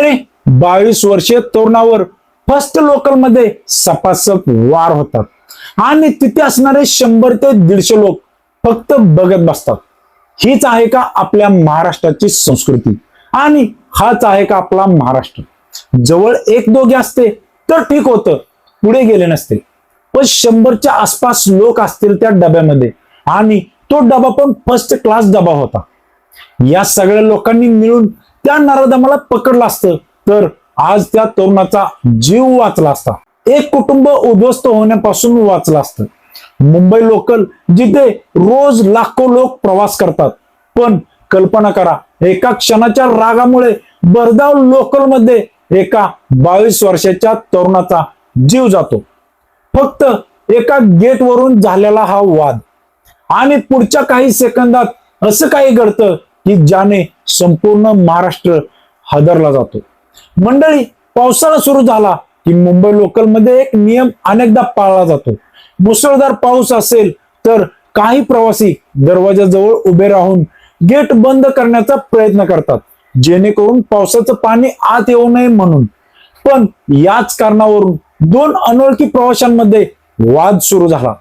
अरे 22 वर्षीय तरुणावर first local मध्ये सपासप वार होतात आणि तिथे असणारे 100 ते 150 लोक फक्त बघत बसतात. हीच आहे का आपल्या महाराष्ट्राची संस्कृती आणि हाच आहे का आपला महाराष्ट्र? जवळ एक दोघे असते तर ठीक होतं, पुढे गेले नसते, पण 100च्या आसपास लोक असतील त्या डब्यामध्ये आणि तो डबा पण फर्स्ट क्लास डबा होता. या सगळ्या लोकांनी मिळून त्या नराधमाला पकडलं असतं तर आज त्या तरुणाचा जीव वाचला असता, एक कुटुंब उद्ध्वस्त होण्यापासून वाचलं असतं. मुंबई लोकल जिथे रोज लाखो लोक प्रवास करतात, पण कल्पना करा एका क्षणाच्या रागामुळे भरधाव लोकल मध्ये एका 22 वर्षाच्या तरुणाचा जीव जातो. फक्त एका गेट वरून झालेला हा वाद आणि पुढच्या काही सेकंदात असं काही घडतं की ज्याने संपूर्ण महाराष्ट्र हादरला जातो. मंडळी, पावसाळा सुरू झाला की मुंबई लोकल मध्ये एक नियम अनेकदा पाळला जातो. मुसळधार पाऊस असेल तर काही प्रवासी दरवाजाजवळ उभे राहून गेट बंद करण्याचा प्रयत्न करतात, जेणेकरून पावसाचं पाणी आत येऊ नये म्हणून. पण याच कारणावरून 2 अनोळखी प्रवाशांमध्ये वाद सुरू झाला.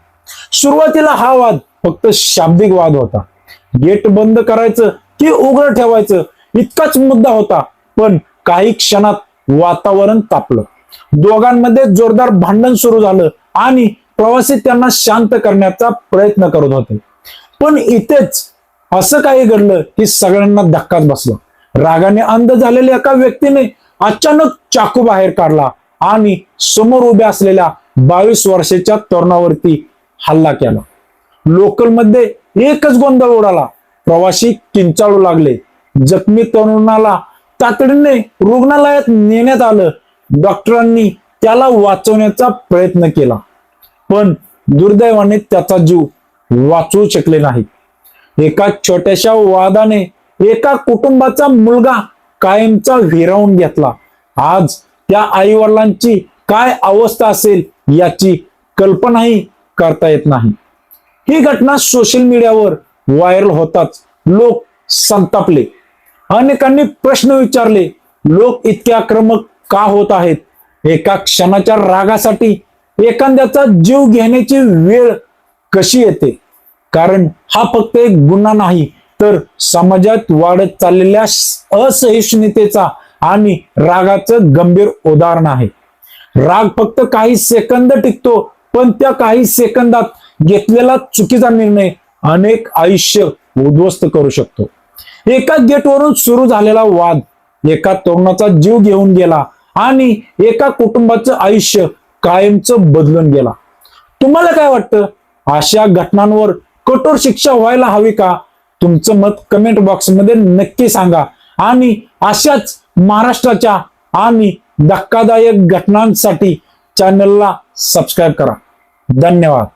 सुरुवातीला हा वाद फक्त शाब्दिक वाद होता. गेट बंद करायचं की उघडं ठेवायचं इतकाच मुद्दा होता, पण काही क्षणात वातावरण तापलं. दोघांमध्ये जोरदार भांडण सुरू झालं आणि प्रवासी त्यांना शांत करण्याचा प्रयत्न करत होते. पण इथेच असं काही घडलं की सगळ्यांना धक्काच बसला. रागाने अंध झालेल्या एका व्यक्तीने अचानक चाकू बाहेर काढला आणि समोर उभ्या असलेल्या 22 वर्षाच्या तरुणावरती हल्ला केला. लोकलमध्ये एकच गोंधळ उडाला. प्रवासी किंचाळू लागले. जखमी तरुणाला तातडीने रुग्णालयात नेण्यात आलं. डॉक्टरांनी त्याला वाचवण्याचा प्रयत्न केला, पण दुर्दैवाने त्याचा जीव वाचवू शकले नाही. एका छोट्याशा वादाने एका कुटुंबाचा मुलगा कायमचा हिरावून घेतला. आज त्या आई वडिलांची काय अवस्था असेल याची कल्पनाही करता येत नाही. ही घटना सोशल मीडियावर व्हायरल होताच लोक संतापले. अनेकांनी प्रश्न विचारले, लोक इतके आक्रमक का होत आहेत? एका क्षणाच्या रागासाठी एखाद्याचा जीव घेण्याची वेळ कशी येते? कारण हा फक्त एक गुन्हा नाही, तर समाजात वाढत चाललेल्या असहिष्णुतेचा आणि रागाचं गंभीर उदाहरण आहे. राग फक्त काही सेकंद टिकतो, पण त्या काही सेकंदात घेतलेला चुकीचा निर्णय अनेक आयुष्य उद्ध्वस्त करू शकतो. एका गेटवरून सुरू झालेला वाद एका तरुणाचा जीव घेऊन गेला आणि एका कुटुंबाचं आयुष्य कायमचं बदलून गेला. तुम्हाला काय वाटतं? अशा घटनांवर कठोर शिक्षा व्हायला हवी का? तुमचं मत कमेंट बॉक्समध्ये नक्की सांगा आणि अशाच महाराष्ट्राच्या आणि धक्कादायक घटनांसाठी चॅनलला सबस्क्राईब करा. धन्यवाद.